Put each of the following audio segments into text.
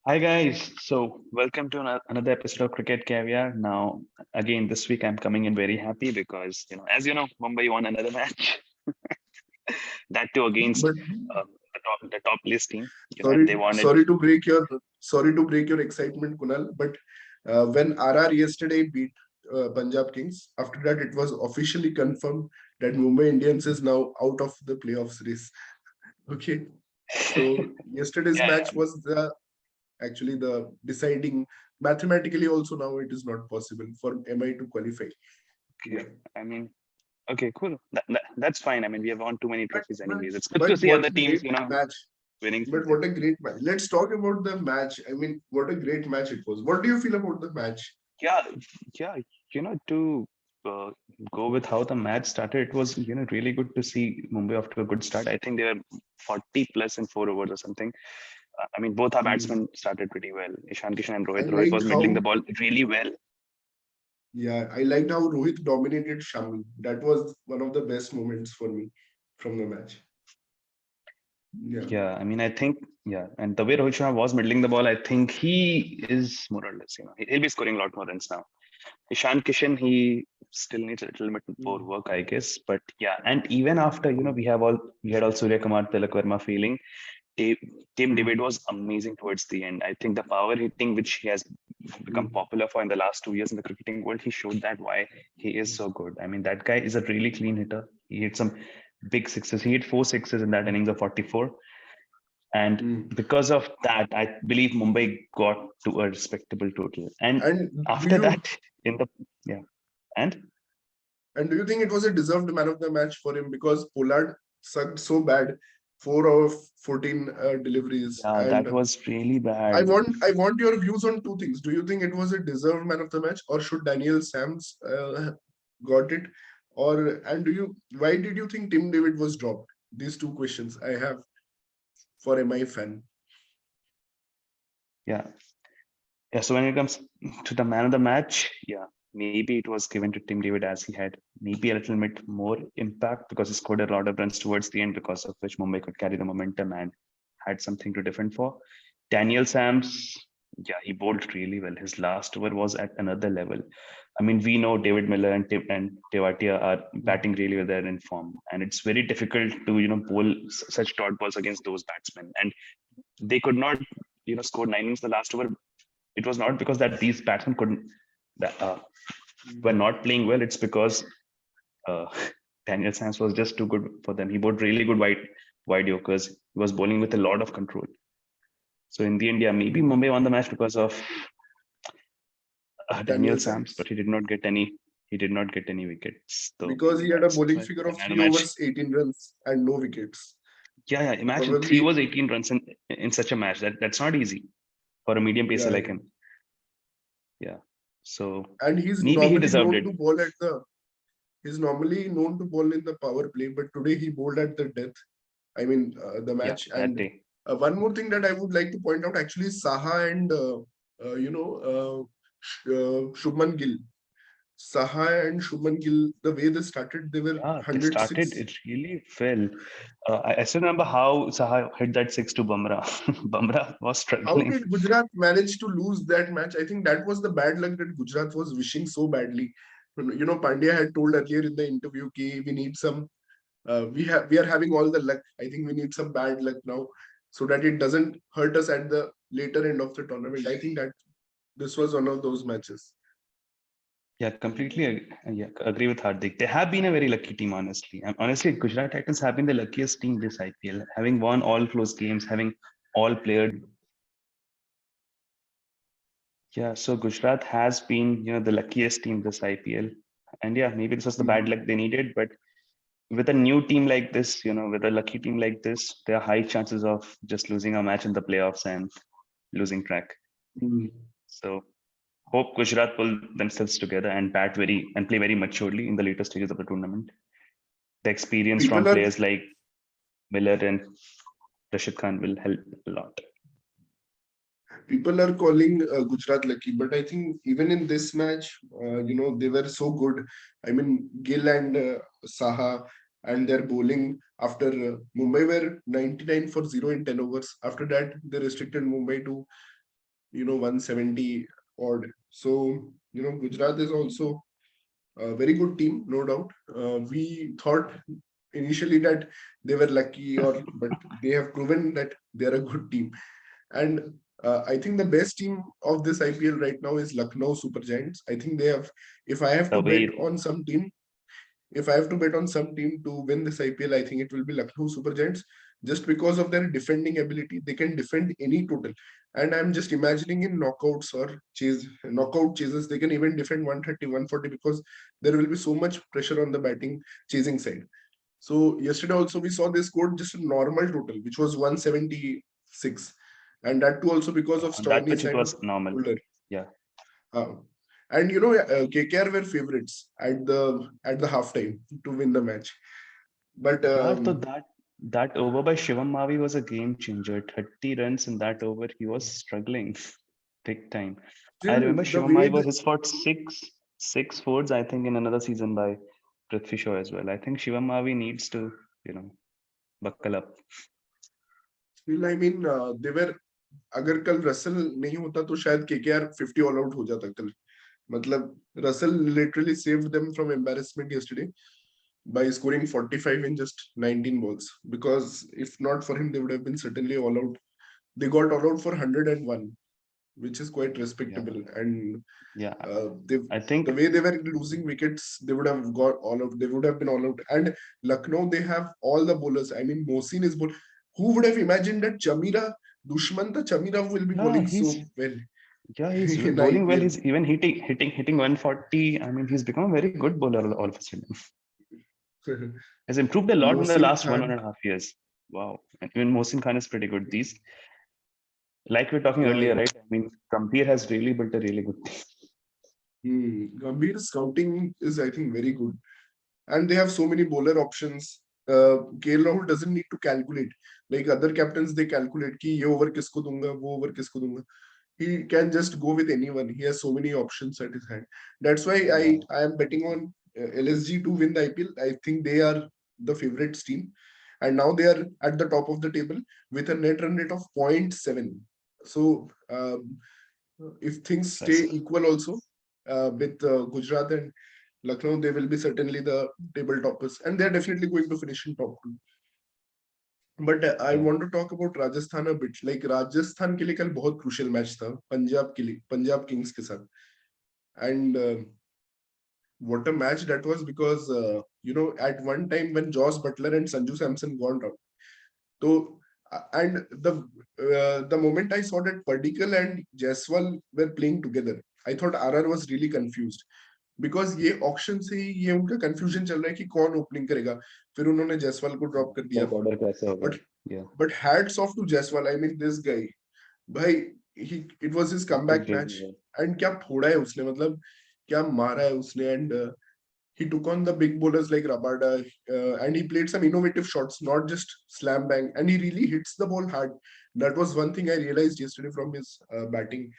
Hi guys, so welcome to another episode of Cricket Caviar. Now, again, this week I'm coming in very happy because as you know, Mumbai won another match. That too against But the top list team. sorry, And they won it. sorry to break your excitement, Kunal. But when RR yesterday beat Punjab Kings, after that it was officially confirmed that Mumbai Indians is now out of the playoffs race. Okay, so yesterday's Yeah, match was the deciding. Mathematically, also now it is not possible for MI to qualify. okay. Yeah, I mean, okay, cool. That's fine. I mean, we have won too many but trophies but anyways. It's good but to see what other a teams, great match! winning But something. what a great match! Let's talk about the match. I mean, what a great match it was. What do you feel about the match? Yeah, yeah. To uh, go with how the match started, it was really good to see Mumbai off to a good start. I think they were 40 plus in 4 overs or something. I mean, both our Hmm. batsmen started pretty well. Ishan Kishan and I Rohit. Rohit liked was middling the how, ball really well. yeah, I liked how Rohit dominated Shami. That was one of the best moments for me from the match. Yeah. Yeah, I mean, I think, yeah. And the way Rohit Sharma was middling the ball, I think he is more or less, he'll be scoring a lot more runs now. Ishan Kishan, he still needs a little bit more Hmm. work, I guess. But yeah, and even after, we had all Surya Kumar Tilak Verma feeling, Tim Tim Hmm. David was amazing towards the end. I think the power hitting, which he has become Hmm. popular for in the last 2 years in the cricketing world, he showed that why he is so good. I mean, that guy is a really clean hitter. He hit some big sixes. He hit four sixes in that innings of 44. And Hmm. because of that, I believe Mumbai got to a respectable total. And And do after you that, in the yeah, and and do you think it was a deserved man of the match for him because Pollard sucked so bad, 4 of 14 deliveries, yeah, that and was really I bad. want I want your views on two things. Do you think it was a deserved man of the match, or should Daniel Sams got it? Or and do you why did you think Tim David was dropped? These two questions I have for MI fan. Yeah, yeah. So when it comes to the man of the match, yeah, maybe it was given to Tim David as he had maybe a little bit more impact because he scored a lot of runs towards the end, because of which Mumbai could carry the momentum and had something to defend for. Daniel Sams, yeah, he bowled really well. His last over was at another level. I mean, we know David Miller and Tewatia are batting really well. They're in form, and it's very difficult to bowl such dot balls against those batsmen. And they could not score 9 innings the last over. It was not because that these batsmen couldn't uh, were not playing well. It's because uh, Daniel Sams was just too good for them. He bowled really good wide Yorkers. He was bowling with a lot of control. So in the end, yeah, maybe Mumbai won the match because of Daniel Daniel Sams, but Sams. he did not get any. He did not get any wickets. So Because maybe he had a that's bowling why figure the of man of the three match. overs, 18 runs, and no wickets. Yeah, yeah. Imagine three Probably, was 18 runs in such a match. That's not easy for a medium pacer yeah. like him. Yeah. So And maybe he deserved it. he's normally known to bowl in the power play, but today he bowled at the death. I mean, the Yeah, match. that And day. one more thing that I would like to point out, actually, Saha and Shubman Gill. Saha and Shubman Gill, the way they started, they were Yeah, they started 106. it really well. I still remember how Saha hit that six to Bumrah. Bumrah was How struggling. did Gujarat manage to lose that match? I think that was the bad luck that Gujarat was wishing so badly. Pandya had told earlier in the interview, "Ki we need some we are having all the luck. I think we need some bad luck now so that it doesn't hurt us at the later end of the tournament." I think that this was one of those matches. Yeah, completely yeah, agree with Hardik. They have been a very lucky team, honestly. And honestly, Gujarat Titans have been the luckiest team this IPL, having won all close games, having all played. Yeah, so Gujarat has been, the luckiest team this IPL. And yeah, maybe this was the bad Mhm. luck they needed, but with a new team like this, with a lucky team like this, there are high chances of just losing a match in the playoffs and losing track. Mhm. So hope Gujarat pull themselves together and bat very and play very maturely in the later stages of the tournament. The experience from People are players like Miller and Rashid Khan will help a lot. people are calling Gujarat lucky, but I think even in this match, they were so good. I mean, Gill and Saha and their bowling after Mumbai were 99 for 0 in 10 overs. After that, they restricted Mumbai to 170 odd. So, Gujarat is also a very good team, no doubt. We thought initially that they were lucky, but they have proven that they're a good team. And I think the best team of this IPL right now is Lucknow Super Giants. I think they have. If I have The to bet way, on some team, if I have to bet on some team to win this IPL, I think it will be Lucknow Super Giants, just because of their defending ability. They can defend any total. And I'm just imagining in knockouts or knockout chases, they can even defend 130, 140, because there will be so much pressure on the batting chasing side. So yesterday also we saw they scored just a normal total, which was 176. And that too also because of on that Stoinis pitch, it and was normal. Fuller. Yeah. Uh, and KKR were favorites at the halftime to win the match. But Yeah, so that over by Shivam Mavi was a game changer. 30 runs in that over, he was struggling big time. I still remember the Shivam way Mavi was his fought six fours, I think, in another season by Prithvi Shaw as well. I think Shivam Mavi needs to, you know, buckle up. still I mean they were, अगर कल Russell नहीं होता तो शायद KKR 50 all out हो जाता कल. मतलब Russell literally saved them from embarrassment yesterday by scoring 45 in just 19 balls. Because if not for him, they would have been certainly all out. They got all out for 101, which is quite Yeah, respectable. And yeah. they, I think the way they were losing wickets, they would have got all out. They would have been all out. And Lucknow, they have all the bowlers. I mean, Mohsin is bowl. Who would have imagined that Dushmanta Chamira will be yeah, bowling so well he's in bowling well. IPL? He's even hitting 140. I mean, he's become a very good bowler all of a sudden. Has improved a lot in the Mohsin last one Khan, and a half years. Wow. And even Mohsin Khan is pretty good. These, like we were talking yeah, earlier, yeah. right? I mean, Gambhir has really built a really good team. Gambhir's scouting is, I think, very good. And they have so many bowler options. KL Rahul doesn't need to calculate. Like other captains, they calculate कि ये over किसको दूंगा, वो over किसको दूंगा. He can just go with anyone. He has so many options at his hand. That's why Yeah. I am betting on LSG to win the IPL. I think they are the favorites team, and now they are at the top of the table with a net run rate of 0.7. So if things stay Impressive. equal also with Gujarat and Lucknow, they will be certainly the table toppers, and they are definitely going to finish in top two. But I Yeah. want to talk about Rajasthan a bit. Like Rajasthan के लिए कल बहुत crucial match था पंजाब के लिए, Punjab Kings के साथ. And what a match that was, because at one time when Josh Butler and Sanju Samson gone out, so and the moment I saw that Padikkal and Jaiswal were playing together, I thought RR was really confused. Because ये auction से ही ये उनका confusion चल रहा है कि कौन opening करेगा. फिर उन्होंने जायसवाल को ड्रॉप कर दिया. Top order कैसे बट होगा? Yeah. But hats off to Jaiswal. I mean this guy, भाई, he it was his He comeback did really match. well. And क्या फोड़ा है उसने, मतलब क्या मारा है उसने. And he took on the big bowlers like Rabada, and he played some innovative shots, not just slam bang. And he really hits the ball hard. That was one thing I realized yesterday from his batting.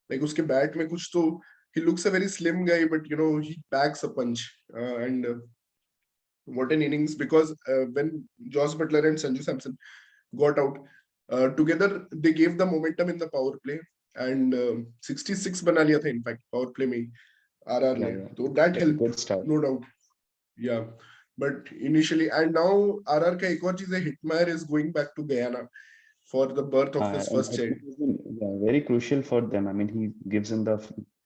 Like uske bat mein kuch to, he looks a very slim guy, but he packs a punch. And what an innings, because when Josh Butler and Sanju Samson got out together, they gave the momentum in the power play. And 66 बना लिया था in fact power play में RR Yeah, ने. yeah. So that helped, Good start. no doubt. Yeah, but initially, and now RR का एक और चीज है, Hitmyer is going back to Guyana for the birth of his And first I child. think it's been, yeah, very crucial for them. I mean, he gives them the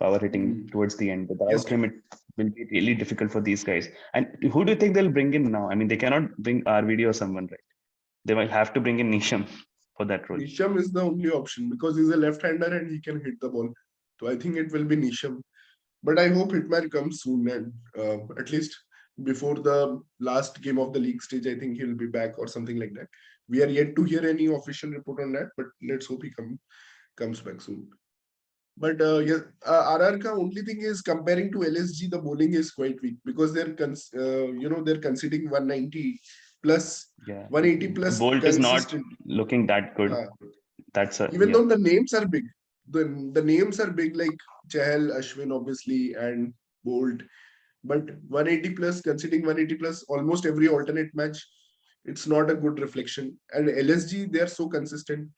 power hitting towards the end. Yes, Without him, it will be really difficult for these guys. And who do you think they'll bring in now? I mean, they cannot bring RVD or someone, right? They will have to bring in Nisham for that role. Nisham is the only option because he's a left-hander and he can hit the ball. So I think it will be Nisham. But I hope Hitman comes soon, and at least before the last game of the league stage, I think he'll be back or something like that. We are yet to hear any official report on that, but let's hope he comes back soon. But yeah, RR ka only thing is, comparing to LSG, the bowling is quite weak because they're conceding 190 plus, Yeah. 180 plus Bolt is not consistent. looking that good. Uh, That's a, Even yeah. though the names are big, the names are big, like Chahal, Ashwin, obviously, and Bolt. But 180 plus, considering 180 plus almost every alternate match, it's not a good reflection. And LSG, they are so consistent,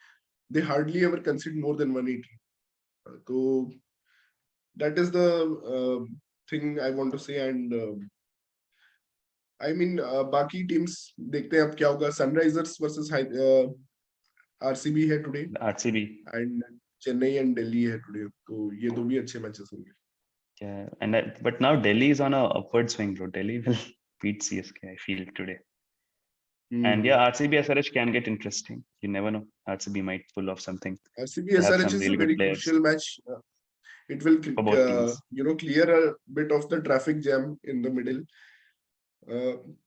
they hardly ever concede more than 180. So that is the thing I want to say. And I mean, बाकी teams देखते हैं अब क्या होगा. Sunrisers versus RCB है today, RCB. and Chennai and Delhi है today. तो ये दो भी अच्छे matches होंगे. Yeah, but now Delhi is on a upward swing, bro. Delhi will beat CSK, I feel, today. And yeah, RCB SRH can get interesting. You never know. RCB might pull off something. RCB They have SRH some is a really good very players crucial match. It will for both teams. clear a bit of the traffic jam in the middle.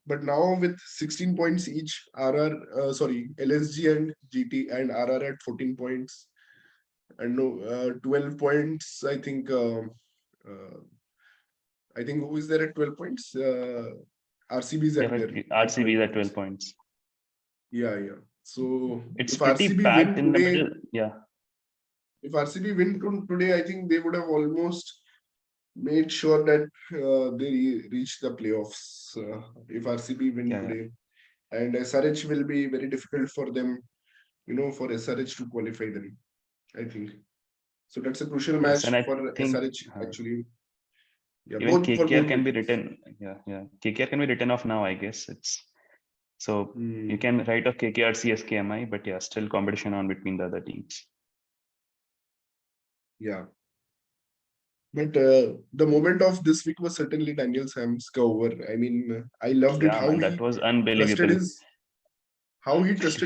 But now with 16 points each, LSG and GT and RR at 14 points, and 12 points. I think who is there at 12 points? RCB is at Yeah, there. RCB is at 12 points. Yeah. So It's if pretty RCB packed win in the today, middle. Yeah. if RCB win today, I think they would have almost made sure that they reach the playoffs. If RCB win today, and SRH will be very difficult for them, for SRH to qualify them, I think. So that's a crucial match And I for think SRH actually. Yeah, even both for KKR both can be the teams. written. Yeah. KKR can be written off now, I guess. So you can write off KKR, CSKMI, but yeah, still competition on between the other teams. Yeah. But the moment of this week was certainly Daniel Sam's over. I mean, I loved it Yeah, how man, he that was trusted unbelievable.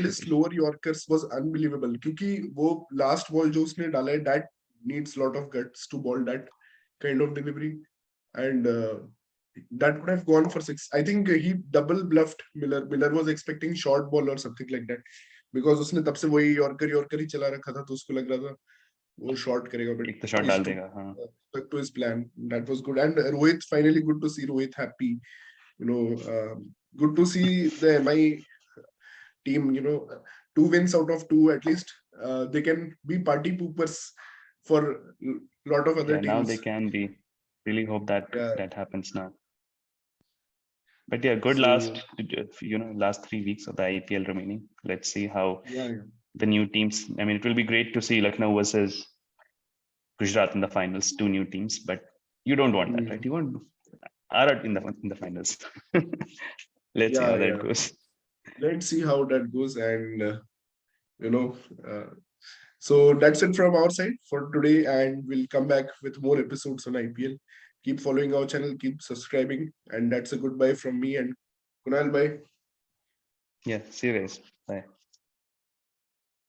his slower Yorkers was unbelievable. क्योंकि वो last ball जो उसने डाला है, that needs lot of guts to ball that kind of delivery, and that could have gone for 6. I think he double bluffed Miller. Miller was expecting short ball or something like that, because उसने तब से वही Yorker ही चला रखा था, तो उसको लग रहा था वो short करेगा, but एक तो shot he डाल stuck देगा. हाँ. to his plan. That was good. And Rohit, finally good to see Rohit happy. Good to see the MI team, 2 wins out of 2 at least. They can be party poopers for a lot of other Yeah, now teams. they can be. Really hope that Yeah. happens now. But yeah, good So, last 3 weeks of the IPL remaining. Let's see how yeah. the new teams. I mean, it will be great to see Lucknow versus Gujarat in the finals, 2 new teams. But you don't want that, right? You want RR in the finals. Let's see how that goes. Let's see how that goes, and so that's it from our side for today, and we'll come back with more episodes on IPL. Keep following our channel, keep subscribing, and that's a goodbye from me and Kunal. Bye. Yeah, see you guys. Bye.